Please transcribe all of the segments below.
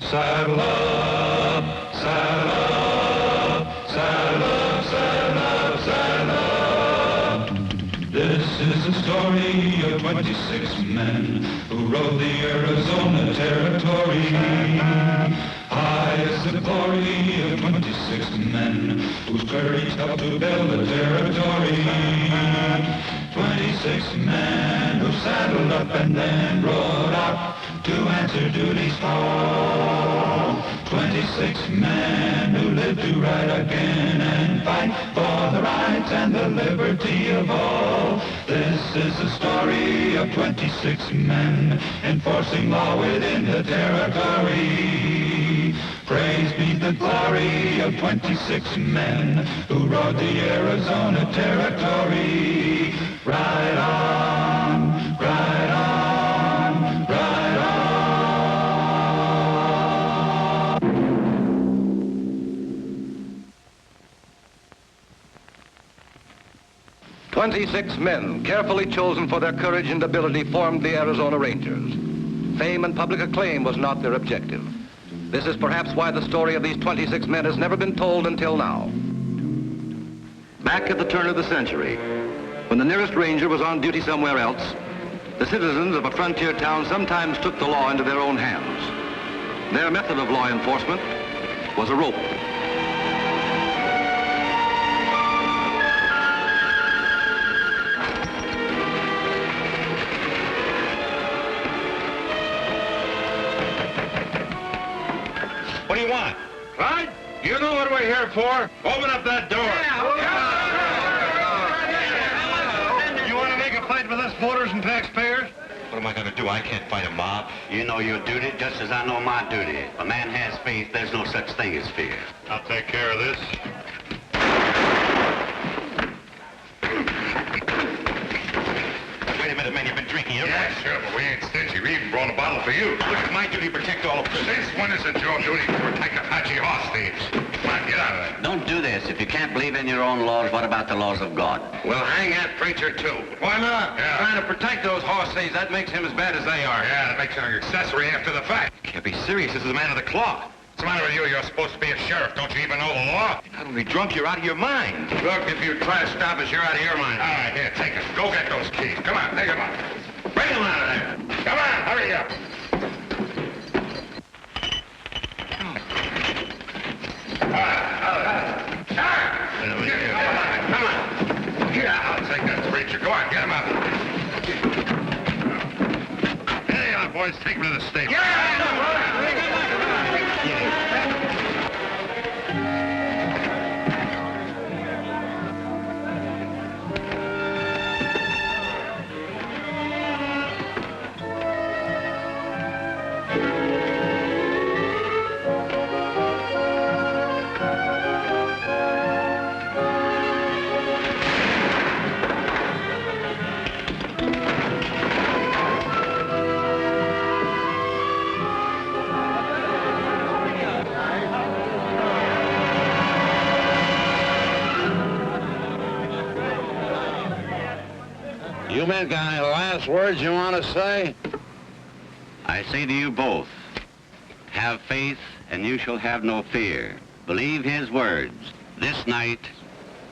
Saddle up, saddle up, saddle up, saddle up, saddle up. This is the story of 26 men who rode the Arizona Territory. High is the glory of 26 men whose courage helped to build the territory. 26 men who saddled up and then rode out to answer duty's call. 26 men who lived to ride again and fight for the rights and the liberty of all. This is the story of 26 men enforcing law within the territory. Praise be the glory of 26 men who rode the Arizona Territory. Ride on, ride on, ride on. 26 men, carefully chosen for their courage and ability, formed the Arizona Rangers. Fame and public acclaim was not their objective. This is perhaps why the story of these 26 men has never been told until now. Back at the turn of the century, when the nearest ranger was on duty somewhere else, the citizens of a frontier town sometimes took the law into their own hands. Their method of law enforcement was a rope. What do you want? Clyde, you know what we're here for? Open up that door. You want to make a fight with us voters and taxpayers? What am I going to do? I can't fight a mob. You know your duty just as I know my duty. If a man has faith, there's no such thing as fear. I'll take care of this. Wait a minute, man. You've been drinking here. Yeah, sure, but we ain't stingy. We even brought a bottle for you. Look, it's my duty to protect all of us. Since when is it your duty to protect Apache horse thieves? Come on, get out of there. Don't do this. If you can't believe in your own laws, what about the laws of God? We'll hang that preacher, too. Why not? Yeah. Trying to protect those horse thieves, that makes him as bad as they are. Yeah, that makes him an accessory after the fact. Can't be serious. This is a man of the cloth. What's the matter with you? You're supposed to be a sheriff. Don't you even know the law? Not only drunk, you're out of your mind. Look, if you try to stop us, you're out of your mind. All right, here, take it. Go get those keys. Come on, take them out. Bring them out of there. Come on, hurry up. Come on. Yeah, I'll take that preacher. Go on, get him out. Hey, boys, take him to the stable. You men got any last words you want to say? I say to you both, have faith and you shall have no fear. Believe his words. This night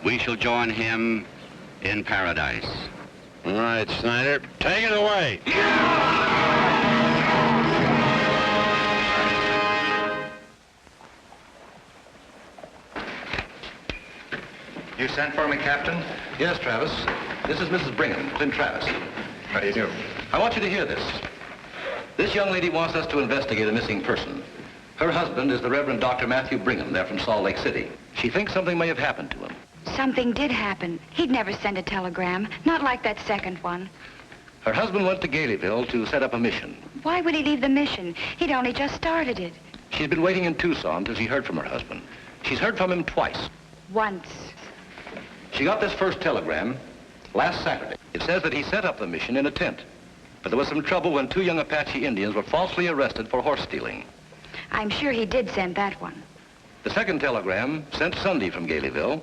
we shall join him in paradise. All right, Snyder, take it away. You sent for me, Captain? Yes, Travis. This is Mrs. Brigham, Clint Travis. How do you do? I want you to hear this. This young lady wants us to investigate a missing person. Her husband is the Reverend Dr. Matthew Brigham. They're from Salt Lake City. She thinks something may have happened to him. Something did happen. He'd never send a telegram, not like that second one. Her husband went to Galeyville to set up a mission. Why would he leave the mission? He'd only just started it. She's been waiting in Tucson till she heard from her husband. She's heard from him twice. Once. She got this first telegram last Saturday. It says that he set up the mission in a tent. But there was some trouble when 2 young Apache Indians were falsely arrested for horse stealing. I'm sure he did send that one. The second telegram, sent Sunday from Galeyville,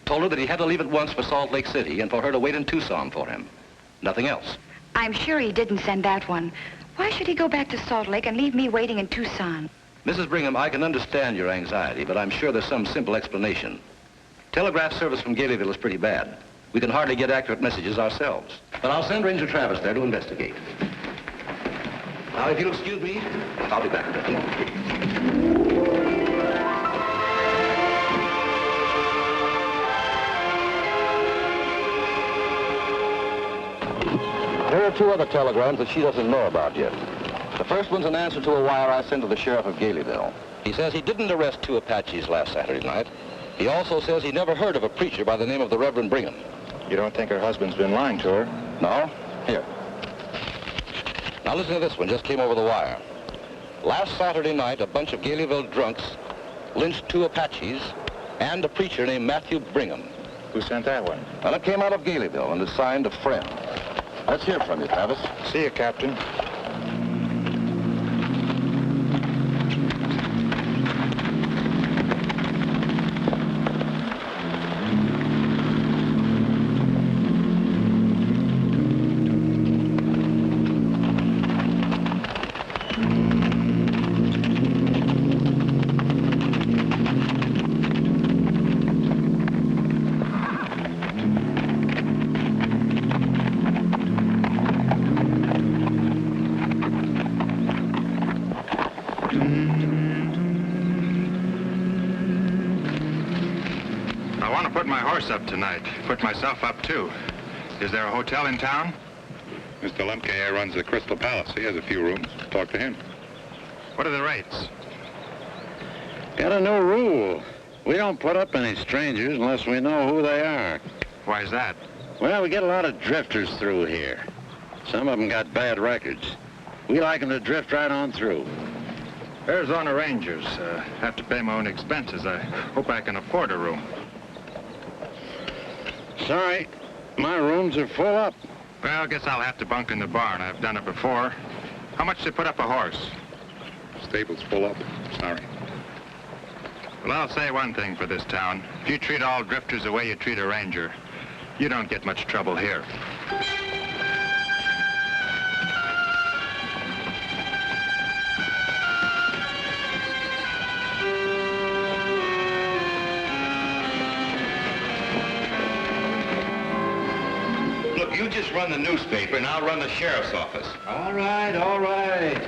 told her that he had to leave at once for Salt Lake City and for her to wait in Tucson for him. Nothing else. I'm sure he didn't send that one. Why should he go back to Salt Lake and leave me waiting in Tucson? Mrs. Brigham, I can understand your anxiety, but I'm sure there's some simple explanation. Telegraph service from Galeyville is pretty bad. We can hardly get accurate messages ourselves. But I'll send Ranger Travis there to investigate. Now, if you'll excuse me, I'll be back in a minute. There are two other telegrams that she doesn't know about yet. The first one's an answer to a wire I sent to the sheriff of Galeyville. He says he didn't arrest two Apaches last Saturday night. He also says he never heard of a preacher by the name of the Reverend Brigham. You don't think her husband's been lying to her? No? Here. Now listen to this one, just came over the wire. Last Saturday night, a bunch of Galeyville drunks lynched two Apaches and a preacher named Matthew Brigham. Who sent that one? Well, it came out of Galeyville and is signed a friend. Let's hear from you, Travis. See you, Captain. Up tonight. Put myself up, too. Is there a hotel in town? Mr. Lemke here runs the Crystal Palace. He has a few rooms. Talk to him. What are the rates? Got a new rule. We don't put up any strangers unless we know who they are. Why is that? Well, we get a lot of drifters through here. Some of them got bad records. We like them to drift right on through. Arizona Rangers. Have to pay my own expenses. I hope I can afford a room. Sorry, my rooms are full up. Well, I guess I'll have to bunk in the barn. I've done it before. How much to put up a horse? Stable's full up. Sorry. Well, I'll say one thing for this town. If you treat all drifters the way you treat a ranger, you don't get much trouble here. You just run the newspaper, and I'll run the sheriff's office. All right, all right.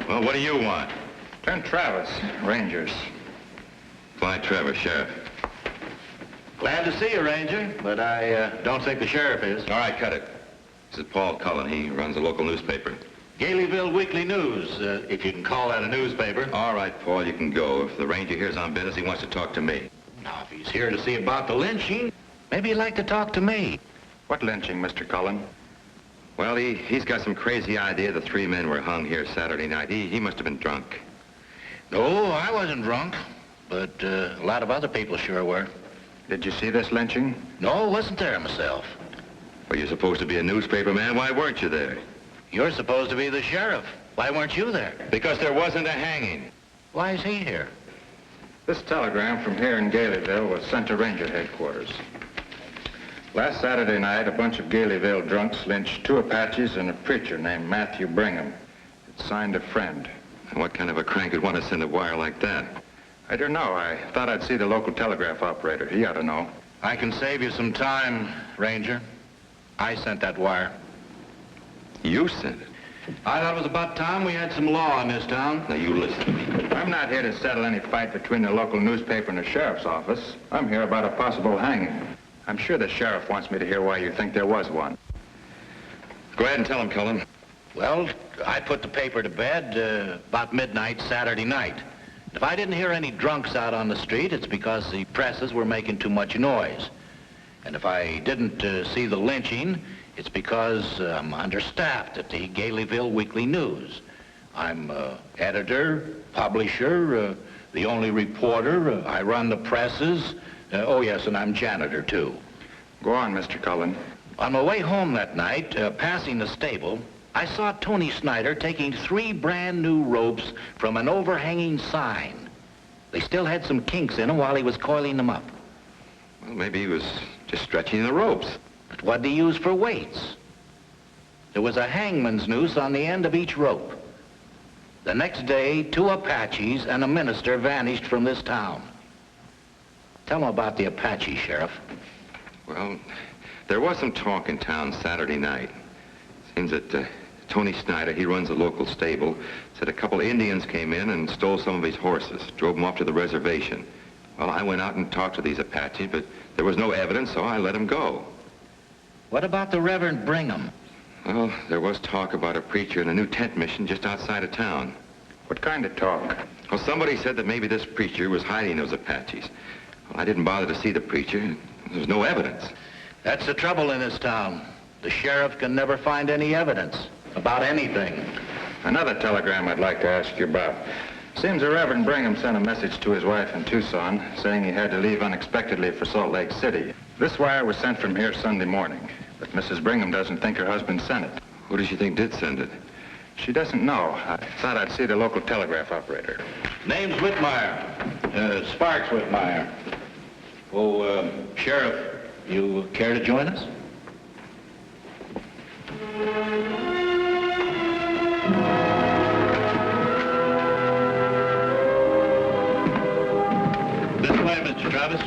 Well, what do you want? Turn Travis, Rangers. Clyde Trevor, Sheriff. Glad to see you, Ranger, but I don't think the sheriff is. All right, cut it. This is Paul Cullen. He runs a local newspaper. Galeyville Weekly News, if you can call that a newspaper. All right, Paul, you can go. If the ranger here's on business, he wants to talk to me. Now, if he's here to see about the lynching, maybe he'd like to talk to me. What lynching, Mr. Cullen? Well, he's got some crazy idea the three men were hung here Saturday night. He must have been drunk. No, I wasn't drunk, but a lot of other people sure were. Did you see this lynching? No, wasn't there myself. Well, you're supposed to be a newspaper man. Why weren't you there? You're supposed to be the sheriff. Why weren't you there? Because there wasn't a hanging. Why is he here? This telegram from here in Galeyville was sent to Ranger headquarters. Last Saturday night, a bunch of Galeyville drunks lynched two Apaches and a preacher named Matthew Brigham. It signed a friend. What kind of a crank would want to send a wire like that? I don't know. I thought I'd see the local telegraph operator. He ought to know. I can save you some time, Ranger. I sent that wire. You sent it? I thought it was about time we had some law in this town. Now, you listen to me. I'm not here to settle any fight between the local newspaper and the sheriff's office. I'm here about a possible hanging. I'm sure the sheriff wants me to hear why you think there was one. Go ahead and tell him, Cullen. Well, I put the paper to bed about midnight Saturday night. If I didn't hear any drunks out on the street, it's because the presses were making too much noise. And if I didn't see the lynching, it's because I'm understaffed at the Galeyville Weekly News. I'm editor, publisher, the only reporter. I run the presses. Oh, yes, and I'm janitor, too. Go on, Mr. Cullen. On my way home that night, passing the stable, I saw Tony Snyder taking 3 brand new ropes from an overhanging sign. They still had some kinks in them while he was coiling them up. Well, maybe he was just stretching the ropes. But what'd he use for weights? There was a hangman's noose on the end of each rope. The next day, 2 Apaches and a minister vanished from this town. Tell them about the Apache, Sheriff. Well, there was some talk in town Saturday night. Seems that Tony Snyder, he runs a local stable, said a couple of Indians came in and stole some of his horses, drove them off to the reservation. Well, I went out and talked to these Apaches, but there was no evidence, so I let them go. What about the Reverend Brigham? Well, there was talk about a preacher in a new tent mission just outside of town. What kind of talk? Well, somebody said that maybe this preacher was hiding those Apaches. Well, I didn't bother to see the preacher. There was no evidence. That's the trouble in this town. The sheriff can never find any evidence about anything. Another telegram I'd like to ask you about. Seems the Reverend Brigham sent a message to his wife in Tucson saying he had to leave unexpectedly for Salt Lake City. This wire was sent from here Sunday morning, but Mrs. Brigham doesn't think her husband sent it. Who does she think did send it? She doesn't know. I thought I'd see the local telegraph operator. Name's Whitmire. Sparks Whitmire. Oh, Sheriff, you care to join us? This way, Mr. Travis.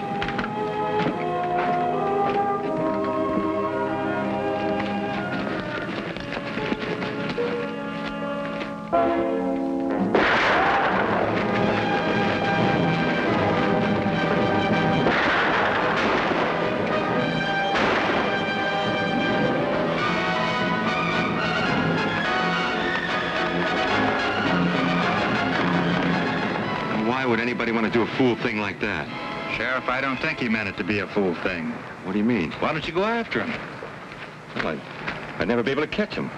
Why would anybody want to do a fool thing like that? Sheriff, I don't think he meant it to be a fool thing. What do you mean? Why don't you go after him? Well, I'd never be able to catch him.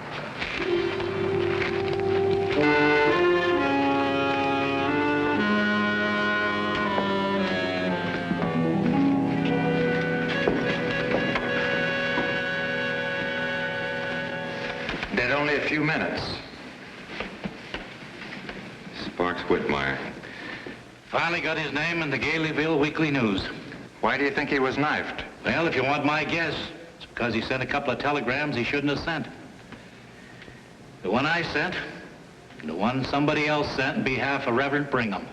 Dead only a few minutes. Sparks Whitmire. Finally got his name in the Galeyville Weekly News. Why do you think he was knifed? Well, if you want my guess, it's because he sent a couple of telegrams he shouldn't have sent. The one I sent, and the one somebody else sent in behalf of Reverend Brigham.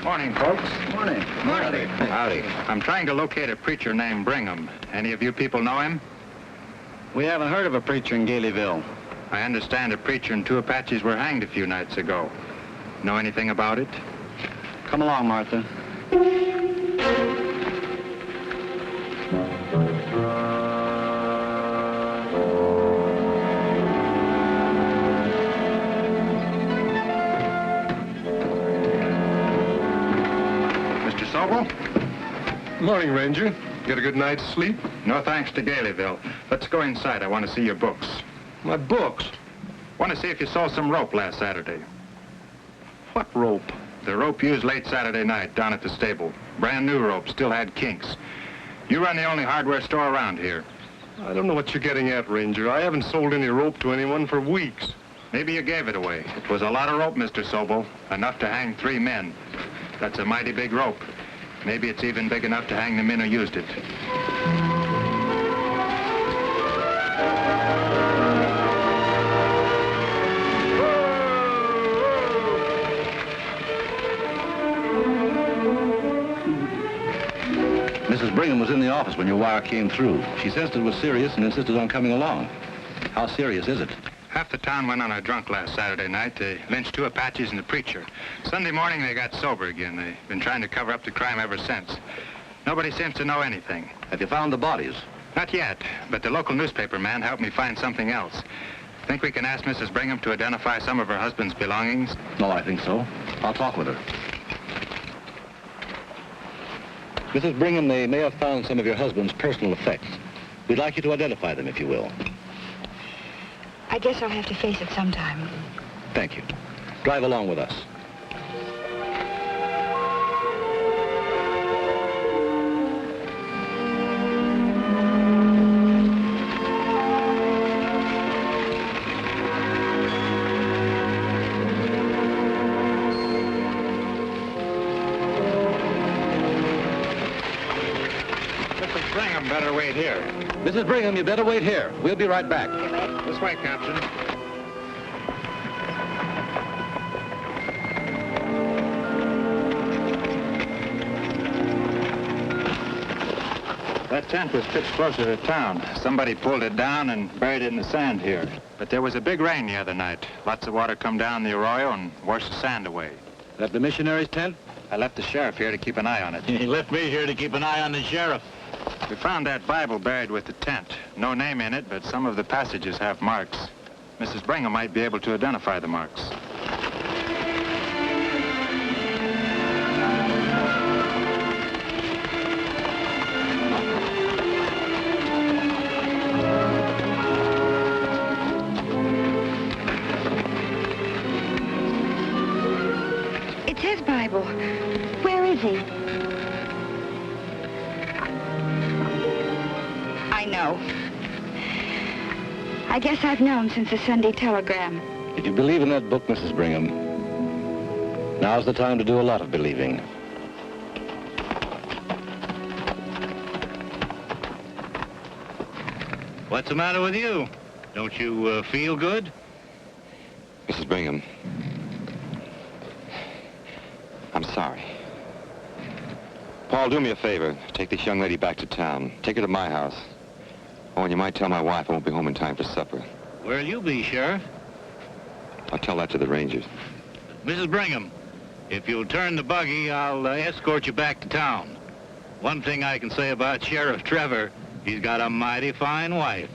Morning, folks. Morning. Howdy. Howdy. I'm trying to locate a preacher named Brigham. Any of you people know him? We haven't heard of a preacher in Galeyville. I understand a preacher and 2 Apaches were hanged a few nights ago. Know anything about it? Come along, Martha. Mr. Sobel? Morning, Ranger. Get a good night's sleep? No thanks to Galeyville. Let's go inside. I want to see your books. My books? Want to see if you saw some rope last Saturday. What rope? The rope used late Saturday night down at the stable. Brand new rope, still had kinks. You run the only hardware store around here. I don't know what you're getting at, Ranger. I haven't sold any rope to anyone for weeks. Maybe you gave it away. It was a lot of rope, Mr. Sobel. Enough to hang 3 men. That's a mighty big rope. Maybe it's even big enough to hang the men who used it. Mrs. Brigham was in the office when your wire came through. She sensed it was serious and insisted on coming along. How serious is it? Half the town went on a drunk last Saturday night. They lynched 2 Apaches and the preacher. Sunday morning, they got sober again. They've been trying to cover up the crime ever since. Nobody seems to know anything. Have you found the bodies? Not yet, but the local newspaper man helped me find something else. Think we can ask Mrs. Brigham to identify some of her husband's belongings? No, I think so. I'll talk with her. Mrs. Brigham, they may have found some of your husband's personal effects. We'd like you to identify them, if you will. I guess I'll have to face it sometime. Thank you. Drive along with us. Brigham better wait here. Mrs. Brigham, you better wait here. We'll be right back. This way, Captain. That tent was pitched closer to town. Somebody pulled it down and buried it in the sand here. But there was a big rain the other night. Lots of water come down the arroyo and washed the sand away. That the missionary's tent? I left the sheriff here to keep an eye on it. He left me here to keep an eye on the sheriff. We found that Bible buried with the tent. No name in it, but some of the passages have marks. Mrs. Brigham might be able to identify the marks. It's his Bible. Where is he? I know. I guess I've known since the Sunday telegram. If you believe in that book, Mrs. Brigham, now's the time to do a lot of believing. What's the matter with you? Don't you feel good? Mrs. Brigham, I'm sorry. Paul, do me a favor. Take this young lady back to town. Take her to my house. Oh, and you might tell my wife I won't be home in time for supper. Where'll you be, Sheriff? I'll tell that to the Rangers. Mrs. Brigham, if you'll turn the buggy, I'll escort you back to town. One thing I can say about Sheriff Trevor, he's got a mighty fine wife.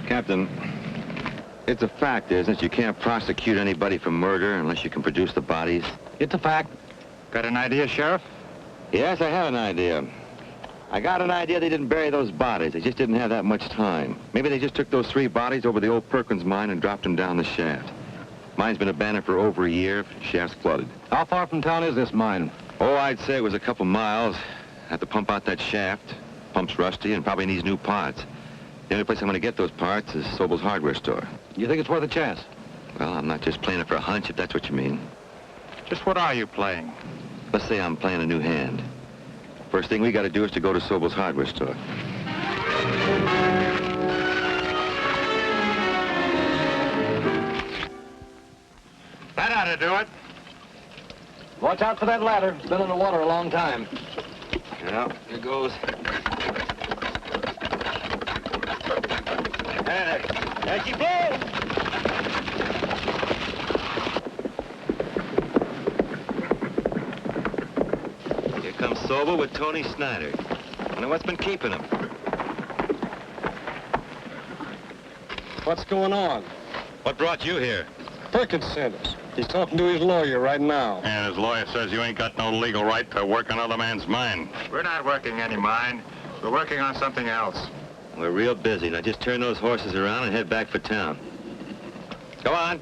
Captain, it's a fact, isn't it? You can't prosecute anybody for murder unless you can produce the bodies. It's a fact. Got an idea, Sheriff? Yes, I have an idea. I got an idea they didn't bury those bodies. They just didn't have that much time. Maybe they just took those 3 bodies over the old Perkins mine and dropped them down the shaft. Mine's been abandoned for over a year. Shaft's flooded. How far from town is this mine? Oh, I'd say it was a couple miles. Had to pump out that shaft. Pump's rusty and probably needs new parts. The only place I'm going to get those parts is Sobel's hardware store. You think it's worth a chance? Well, I'm not just playing it for a hunch, if that's what you mean. Just what are you playing? Let's say I'm playing a new hand. First thing we got to do is to go to Sobel's hardware store. That ought to do it. Watch out for that ladder. It's been in the water a long time. Yeah, here goes. There she blows! Here comes Sobel with Tony Snyder. Wonder what's been keeping him. What's going on? What brought you here? Perkins sent us. He's talking to his lawyer right now. And his lawyer says you ain't got no legal right to work another man's mine. We're not working any mine. We're working on something else. We're real busy. Now just turn those horses around and head back for town. Go on.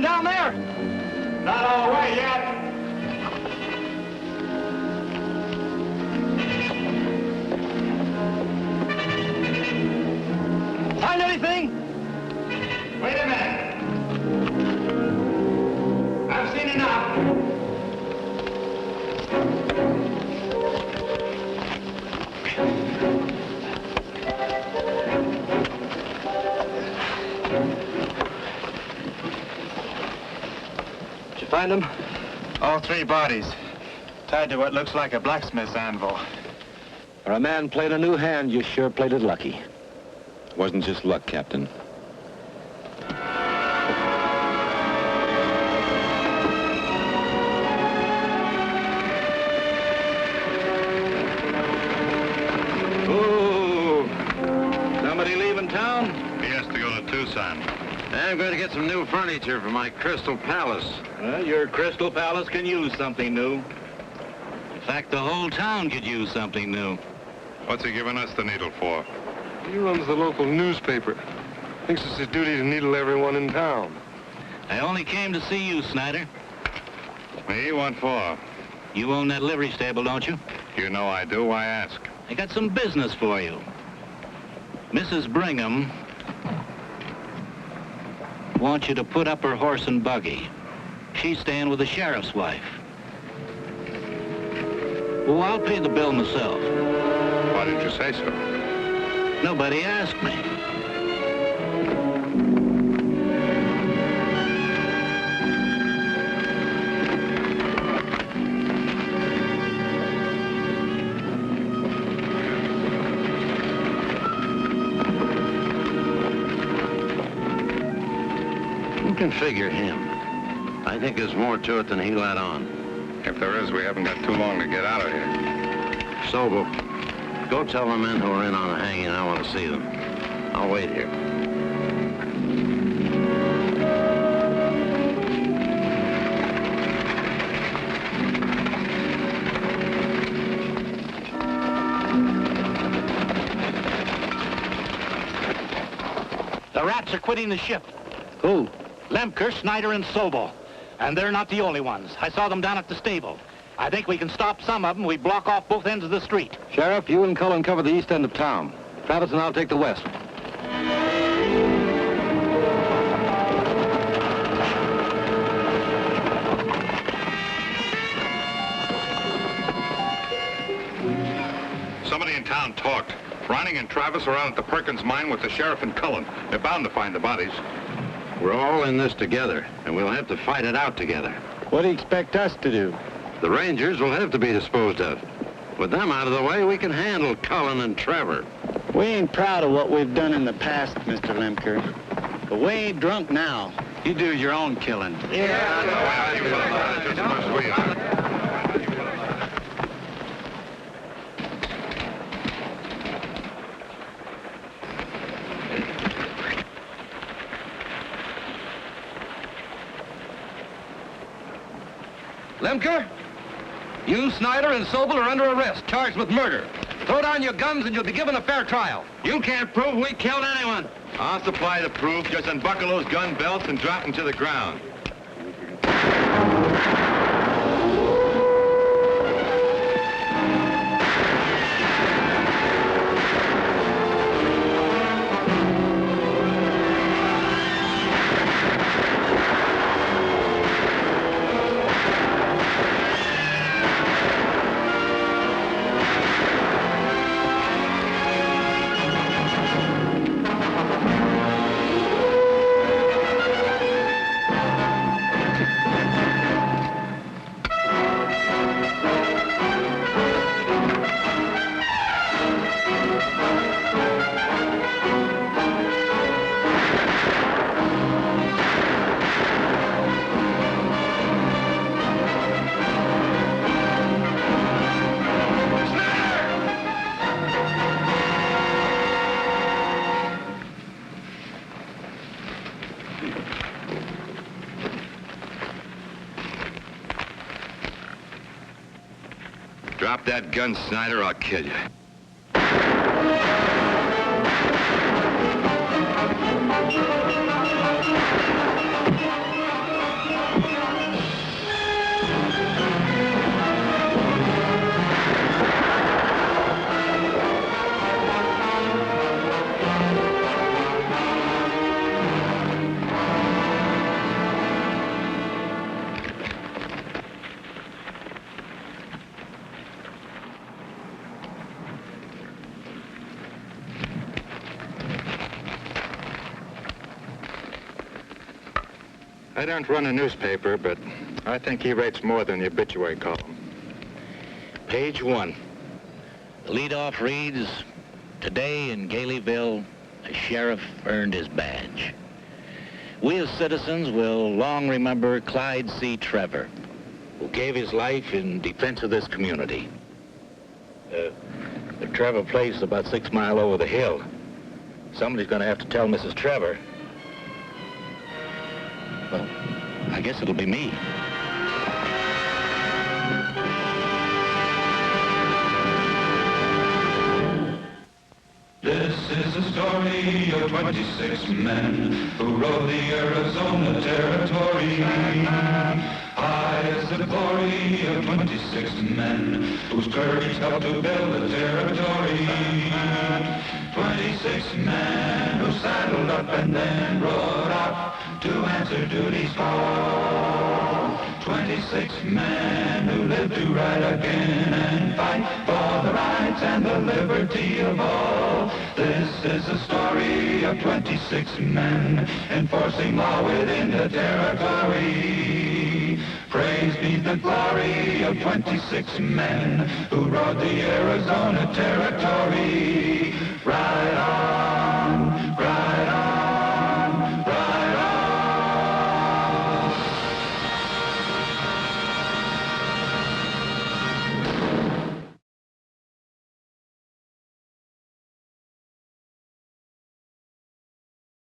Down there? Not all the way yet. Find anything? Wait a minute. I've seen enough. Find them? All 3 bodies. Tied to what looks like a blacksmith's anvil. For a man played a new hand, you sure played it lucky. Wasn't just luck, Captain. I've got to get some new furniture for my Crystal Palace. Well, your Crystal Palace can use something new. In fact, the whole town could use something new. What's he giving us the needle for? He runs the local newspaper. Thinks it's his duty to needle everyone in town. I only came to see you, Snyder. Me? What for? You own that livery stable, don't you? You know I do. Why ask? I got some business for you. Mrs. Brigham wants you to put up her horse and buggy. She's staying with the sheriff's wife. Well, I'll pay the bill myself. Why didn't you say so? Nobody asked me. You can figure him. I think there's more to it than he let on. If there is, we haven't got too long to get out of here. Sobel, go tell the men who are in on the hanging I want to see them. I'll wait here. The rats are quitting the ship. Who? Lemker, Snyder, and Sobel. And they're not the only ones. I saw them down at the stable. I think we can stop some of them. We block off both ends of the street. Sheriff, you and Cullen cover the east end of town. Travis and I'll take the west. Somebody in town talked. Ronning and Travis are out at the Perkins mine with the sheriff and Cullen. They're bound to find the bodies. We're all in this together, and we'll have to fight it out together. What do you expect us to do? The Rangers will have to be disposed of. With them out of the way, we can handle Cullen and Trevor. We ain't proud of what we've done in the past, Mr. Lemker. But we ain't drunk now. You do your own killing. Lemker, you, Snyder, and Sobel are under arrest, charged with murder. Throw down your guns and you'll be given a fair trial. You can't prove we killed anyone. I'll supply the proof. Just unbuckle those gun belts and drop them to the ground. Drop that gun, Snyder, I'll kill you. I don't run a newspaper, but I think he rates more than the obituary column. Page 1. The leadoff reads, "Today in Galeyville, a sheriff earned his badge. We as citizens will long remember Clyde C. Trevor, who gave his life in defense of this community." The Trevor place is about 6 miles over the hill. Somebody's going to have to tell Mrs. Trevor. Well, I guess it'll be me. This is the story of 26 men who rode the Arizona Territory. High as the glory of 26 men whose courage helped to build the territory. 26 men who saddled up and then rode out to answer duty's call. 26 men who lived to ride again and fight for the rights and the liberty of all. This is the story of 26 men enforcing law within the territory. Praise be the glory of 26 men who rode the Arizona Territory.